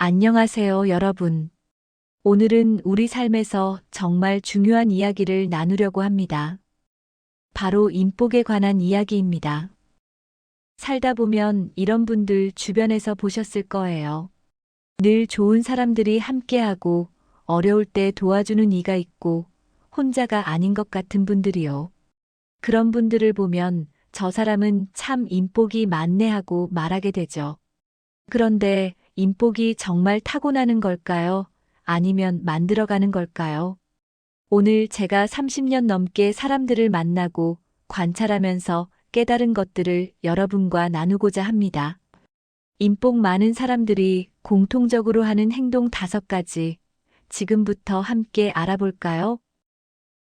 안녕하세요, 여러분. 오늘은 우리 삶에서 정말 중요한 이야기를 나누려고 합니다. 바로 인복에 관한 이야기입니다. 살다 보면 이런 분들 주변에서 보셨을 거예요. 늘 좋은 사람들이 함께하고 어려울 때 도와주는 이가 있고 혼자가 아닌 것 같은 분들이요. 그런 분들을 보면 저 사람은 참 인복이 많네 하고 말하게 되죠. 그런데 인복이 정말 타고나는 걸까요? 아니면 만들어가는 걸까요? 오늘 제가 30년 넘게 사람들을 만나고 관찰하면서 깨달은 것들을 여러분과 나누고자 합니다. 인복 많은 사람들이 공통적으로 하는 행동 5가지, 지금부터 함께 알아볼까요?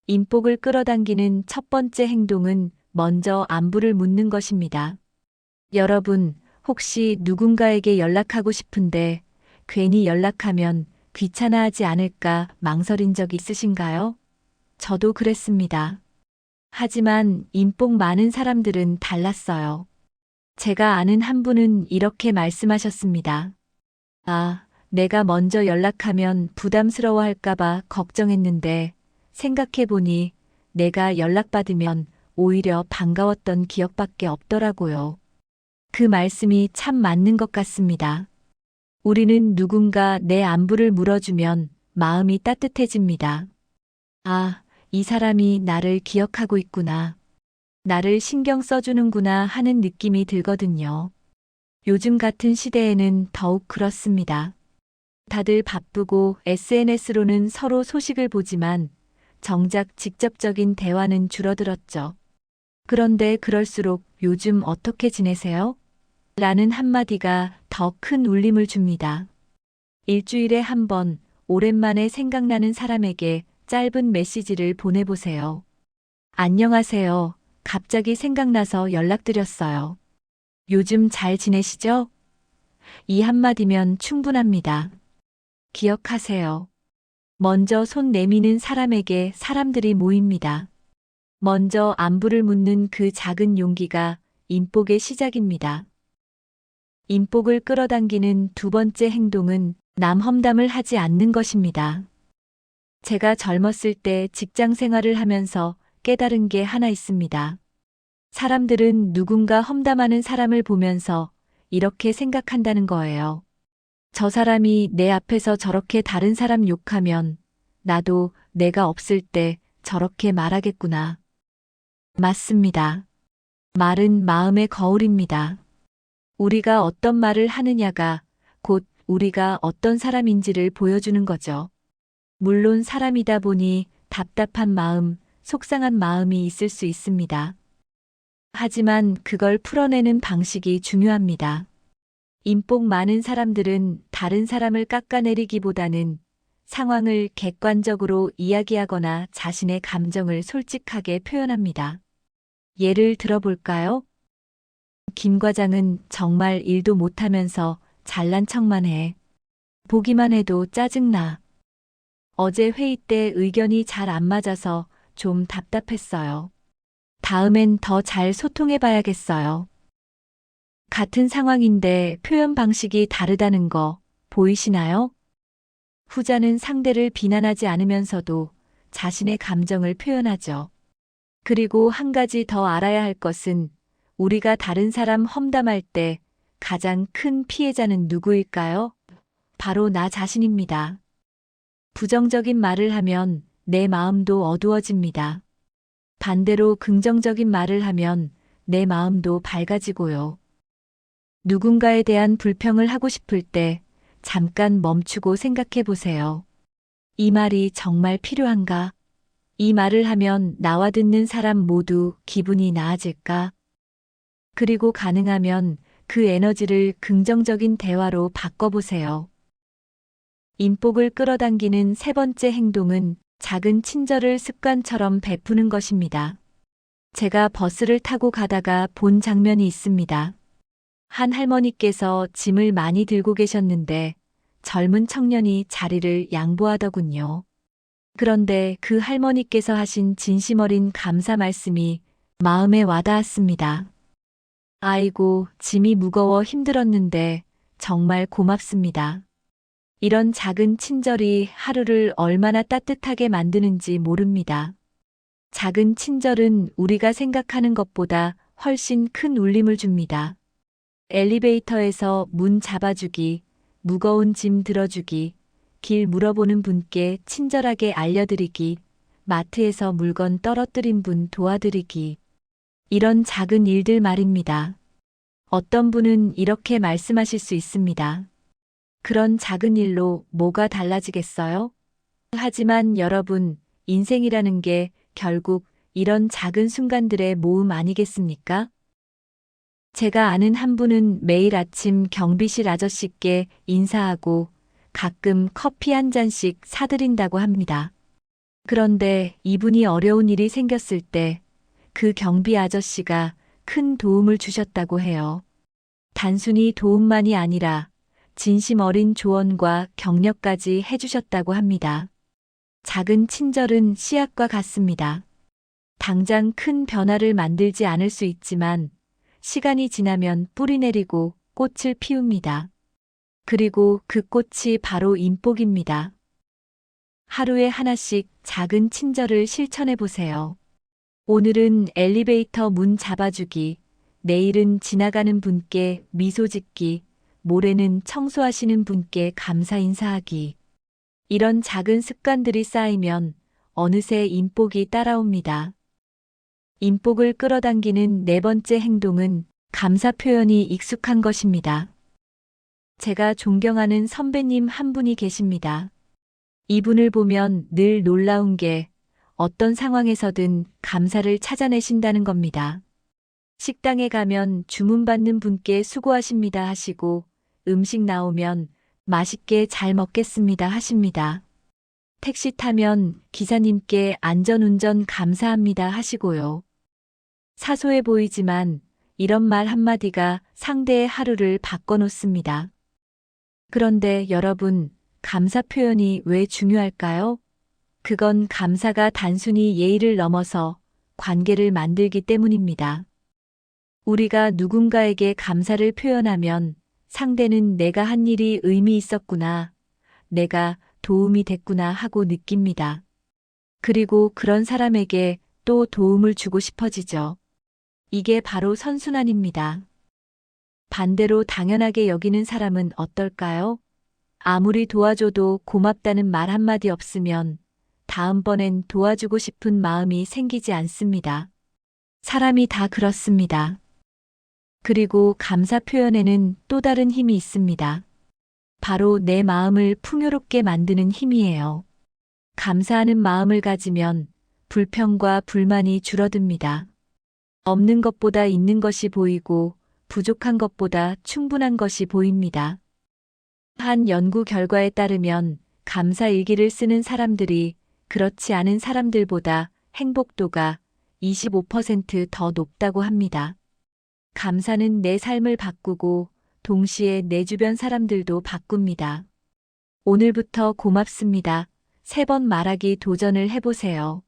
인복을 끌어당기는 첫 번째 행동은 먼저 안부를 묻는 것입니다. 여러분, 혹시 누군가에게 연락하고 싶은데 괜히 연락하면 귀찮아하지 않을까 망설인 적 있으신가요? 저도 그랬습니다. 하지만 인복 많은 사람들은 달랐어요. 제가 아는 한 분은 이렇게 말씀하셨습니다. 아, 내가 먼저 연락하면 부담스러워할까봐 걱정했는데 생각해보니 내가 연락받으면 오히려 반가웠던 기억밖에 없더라고요. 그 말씀이 참 맞는 것 같습니다. 우리는 누군가 내 안부를 물어주면 마음이 따뜻해집니다. 아, 이 사람이 나를 기억하고 있구나. 나를 신경 써주는구나 하는 느낌이 들거든요. 요즘 같은 시대에는 더욱 그렇습니다. 다들 바쁘고 SNS로는 서로 소식을 보지만 정작 직접적인 대화는 줄어들었죠. 그런데 그럴수록 요즘 어떻게 지내세요? 라는 한마디가 더 큰 울림을 줍니다. 일주일에 한 번 오랜만에 생각나는 사람에게 짧은 메시지를 보내보세요. 안녕하세요. 갑자기 생각나서 연락드렸어요. 요즘 잘 지내시죠? 이 한마디면 충분합니다. 기억하세요. 먼저 손 내미는 사람에게 사람들이 모입니다. 먼저 안부를 묻는 그 작은 용기가 인복의 시작입니다. 인복을 끌어당기는 두 번째 행동은 남 험담을 하지 않는 것입니다. 제가 젊었을 때 직장 생활을 하면서 깨달은 게 하나 있습니다. 사람들은 누군가 험담하는 사람을 보면서 이렇게 생각한다는 거예요. 저 사람이 내 앞에서 저렇게 다른 사람 욕하면 나도 내가 없을 때 저렇게 말하겠구나. 맞습니다. 말은 마음의 거울입니다. 우리가 어떤 말을 하느냐가 곧 우리가 어떤 사람인지를 보여주는 거죠. 물론 사람이다 보니 답답한 마음, 속상한 마음이 있을 수 있습니다. 하지만 그걸 풀어내는 방식이 중요합니다. 인복 많은 사람들은 다른 사람을 깎아내리기보다는 상황을 객관적으로 이야기하거나 자신의 감정을 솔직하게 표현합니다. 예를 들어볼까요? 김 과장은 정말 일도 못하면서 잘난 척만 해. 보기만 해도 짜증나. 어제 회의 때 의견이 잘 안 맞아서 좀 답답했어요. 다음엔 더 잘 소통해 봐야겠어요. 같은 상황인데 표현 방식이 다르다는 거 보이시나요? 후자는 상대를 비난하지 않으면서도 자신의 감정을 표현하죠. 그리고 한 가지 더 알아야 할 것은 우리가 다른 사람 험담할 때 가장 큰 피해자는 누구일까요? 바로 나 자신입니다. 부정적인 말을 하면 내 마음도 어두워집니다. 반대로 긍정적인 말을 하면 내 마음도 밝아지고요. 누군가에 대한 불평을 하고 싶을 때 잠깐 멈추고 생각해 보세요. 이 말이 정말 필요한가? 이 말을 하면 나와 듣는 사람 모두 기분이 나아질까? 그리고 가능하면 그 에너지를 긍정적인 대화로 바꿔보세요. 인복을 끌어당기는 세 번째 행동은 작은 친절을 습관처럼 베푸는 것입니다. 제가 버스를 타고 가다가 본 장면이 있습니다. 한 할머니께서 짐을 많이 들고 계셨는데 젊은 청년이 자리를 양보하더군요. 그런데 그 할머니께서 하신 진심 어린 감사 말씀이 마음에 와닿았습니다. 아이고, 짐이 무거워 힘들었는데 정말 고맙습니다. 이런 작은 친절이 하루를 얼마나 따뜻하게 만드는지 모릅니다. 작은 친절은 우리가 생각하는 것보다 훨씬 큰 울림을 줍니다. 엘리베이터에서 문 잡아주기, 무거운 짐 들어주기, 길 물어보는 분께 친절하게 알려드리기, 마트에서 물건 떨어뜨린 분 도와드리기. 이런 작은 일들 말입니다. 어떤 분은 이렇게 말씀하실 수 있습니다. 그런 작은 일로 뭐가 달라지겠어요? 하지만 여러분, 인생이라는 게 결국 이런 작은 순간들의 모음 아니겠습니까? 제가 아는 한 분은 매일 아침 경비실 아저씨께 인사하고 가끔 커피 한 잔씩 사드린다고 합니다. 그런데 이분이 어려운 일이 생겼을 때 그 경비 아저씨가 큰 도움을 주셨다고 해요. 단순히 도움만이 아니라 진심 어린 조언과 격려까지 해주셨다고 합니다. 작은 친절은 씨앗과 같습니다. 당장 큰 변화를 만들지 않을 수 있지만 시간이 지나면 뿌리 내리고 꽃을 피웁니다. 그리고 그 꽃이 바로 인복입니다. 하루에 하나씩 작은 친절을 실천해 보세요. 오늘은 엘리베이터 문 잡아주기, 내일은 지나가는 분께 미소 짓기, 모레는 청소하시는 분께 감사 인사하기. 이런 작은 습관들이 쌓이면 어느새 인복이 따라옵니다. 인복을 끌어당기는 네 번째 행동은 감사 표현이 익숙한 것입니다. 제가 존경하는 선배님 한 분이 계십니다. 이분을 보면 늘 놀라운 게 어떤 상황에서든 감사를 찾아내신다는 겁니다. 식당에 가면 주문받는 분께 수고하십니다 하시고 음식 나오면 맛있게 잘 먹겠습니다 하십니다. 택시 타면 기사님께 안전운전 감사합니다 하시고요. 사소해 보이지만 이런 말 한마디가 상대의 하루를 바꿔놓습니다. 그런데 여러분, 감사 표현이 왜 중요할까요? 그건 감사가 단순히 예의를 넘어서 관계를 만들기 때문입니다. 우리가 누군가에게 감사를 표현하면 상대는 내가 한 일이 의미 있었구나, 내가 도움이 됐구나 하고 느낍니다. 그리고 그런 사람에게 또 도움을 주고 싶어지죠. 이게 바로 선순환입니다. 반대로 당연하게 여기는 사람은 어떨까요? 아무리 도와줘도 고맙다는 말 한마디 없으면 다음번엔 도와주고 싶은 마음이 생기지 않습니다. 사람이 다 그렇습니다. 그리고 감사 표현에는 또 다른 힘이 있습니다. 바로 내 마음을 풍요롭게 만드는 힘이에요. 감사하는 마음을 가지면 불평과 불만이 줄어듭니다. 없는 것보다 있는 것이 보이고 부족한 것보다 충분한 것이 보입니다. 한 연구 결과에 따르면 감사 일기를 쓰는 사람들이 그렇지 않은 사람들보다 행복도가 25% 높다고 합니다. 감사는 내 삶을 바꾸고 동시에 내 주변 사람들도 바꿉니다. 오늘부터 고맙습니다. 3번 말하기 도전을 해보세요.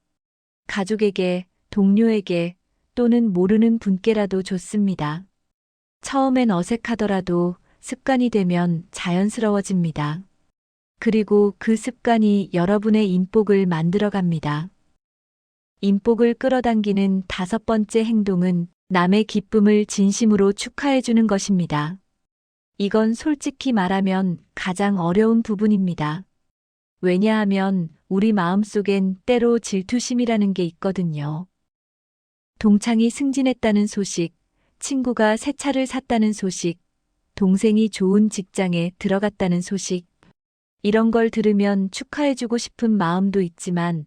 가족에게, 동료에게 또는 모르는 분께라도 좋습니다. 처음엔 어색하더라도 습관이 되면 자연스러워집니다. 그리고 그 습관이 여러분의 인복을 만들어갑니다. 인복을 끌어당기는 5번째 행동은 남의 기쁨을 진심으로 축하해주는 것입니다. 이건 솔직히 말하면 가장 어려운 부분입니다. 왜냐하면 우리 마음속엔 때로 질투심이라는 게 있거든요. 동창이 승진했다는 소식, 친구가 새 차를 샀다는 소식, 동생이 좋은 직장에 들어갔다는 소식, 이런 걸 들으면 축하해주고 싶은 마음도 있지만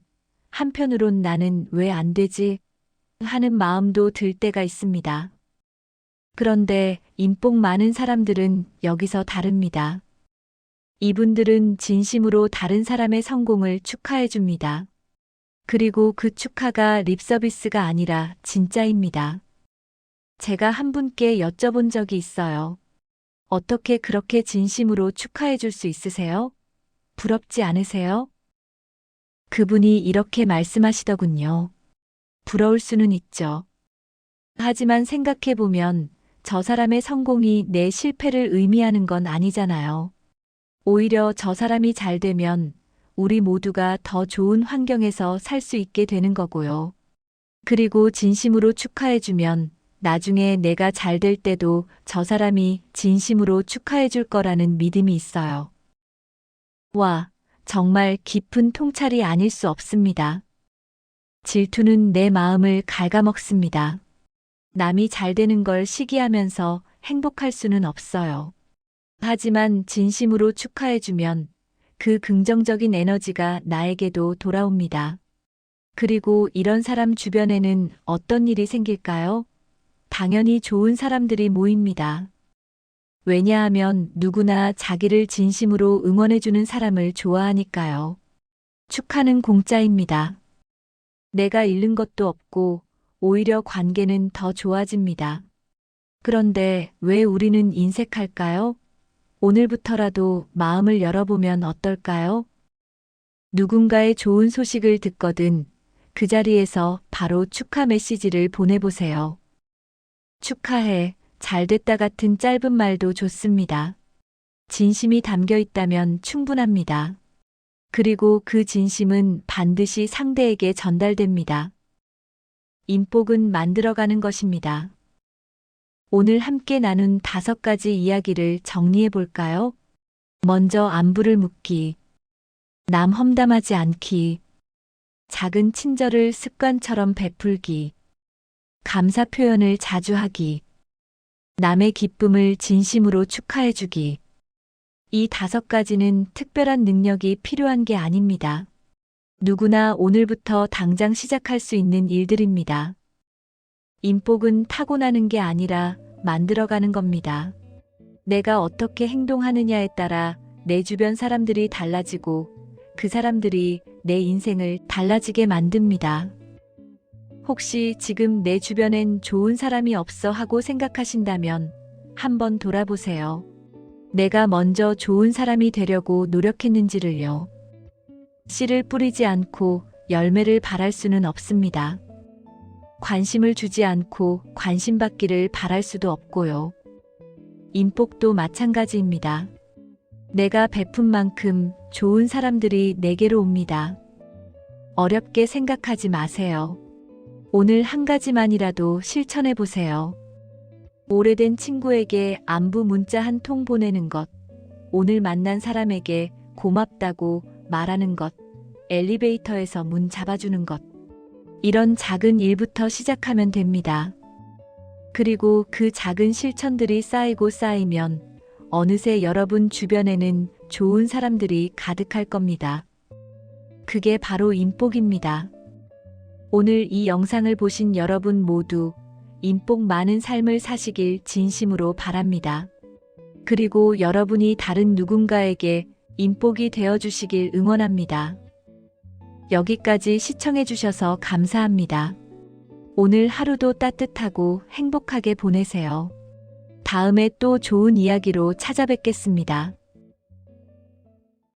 한편으론 나는 왜 안 되지? 하는 마음도 들 때가 있습니다. 그런데 인복 많은 사람들은 여기서 다릅니다. 이분들은 진심으로 다른 사람의 성공을 축하해줍니다. 그리고 그 축하가 립서비스가 아니라 진짜입니다. 제가 한 분께 여쭤본 적이 있어요. 어떻게 그렇게 진심으로 축하해줄 수 있으세요? 부럽지 않으세요? 그분이 이렇게 말씀하시더군요. 부러울 수는 있죠. 하지만 생각해보면 저 사람의 성공이 내 실패를 의미하는 건 아니잖아요. 오히려 저 사람이 잘 되면 우리 모두가 더 좋은 환경에서 살 수 있게 되는 거고요. 그리고 진심으로 축하해주면 나중에 내가 잘 될 때도 저 사람이 진심으로 축하해줄 거라는 믿음이 있어요. 와, 정말 깊은 통찰이 아닐 수 없습니다. 질투는 내 마음을 갉아먹습니다. 남이 잘 되는 걸 시기하면서 행복할 수는 없어요. 하지만 진심으로 축하해주면 그 긍정적인 에너지가 나에게도 돌아옵니다. 그리고 이런 사람 주변에는 어떤 일이 생길까요? 당연히 좋은 사람들이 모입니다. 왜냐하면 누구나 자기를 진심으로 응원해주는 사람을 좋아하니까요. 축하는 공짜입니다. 내가 잃는 것도 없고 오히려 관계는 더 좋아집니다. 그런데 왜 우리는 인색할까요? 오늘부터라도 마음을 열어보면 어떨까요? 누군가의 좋은 소식을 듣거든 그 자리에서 바로 축하 메시지를 보내보세요. 축하해, 잘 됐다 같은 짧은 말도 좋습니다. 진심이 담겨 있다면 충분합니다. 그리고 그 진심은 반드시 상대에게 전달됩니다. 인복은 만들어가는 것입니다. 오늘 함께 나눈 5가지 이야기를 정리해 볼까요? 먼저 안부를 묻기, 남 험담하지 않기, 작은 친절을 습관처럼 베풀기, 감사 표현을 자주 하기, 남의 기쁨을 진심으로 축하해 주기. 이 5가지는 특별한 능력이 필요한 게 아닙니다. 누구나 오늘부터 당장 시작할 수 있는 일들입니다. 인복은 타고나는 게 아니라 만들어가는 겁니다. 내가 어떻게 행동하느냐에 따라 내 주변 사람들이 달라지고 그 사람들이 내 인생을 달라지게 만듭니다. 혹시 지금 내 주변엔 좋은 사람이 없어 하고 생각하신다면 한번 돌아보세요. 내가 먼저 좋은 사람이 되려고 노력했는지를요. 씨를 뿌리지 않고 열매를 바랄 수는 없습니다. 관심을 주지 않고 관심받기를 바랄 수도 없고요. 인복도 마찬가지입니다. 내가 베푼 만큼 좋은 사람들이 내게로 옵니다. 어렵게 생각하지 마세요. 오늘 한 가지만이라도 실천해 보세요. 오래된 친구에게 안부 문자 한 통 보내는 것, 오늘 만난 사람에게 고맙다고 말하는 것, 엘리베이터에서 문 잡아주는 것. 이런 작은 일부터 시작하면 됩니다. 그리고 그 작은 실천들이 쌓이고 쌓이면 어느새 여러분 주변에는 좋은 사람들이 가득할 겁니다. 그게 바로 인복입니다. 오늘 이 영상을 보신 여러분 모두 인복 많은 삶을 사시길 진심으로 바랍니다. 그리고 여러분이 다른 누군가에게 인복이 되어주시길 응원합니다. 여기까지 시청해주셔서 감사합니다. 오늘 하루도 따뜻하고 행복하게 보내세요. 다음에 또 좋은 이야기로 찾아뵙겠습니다.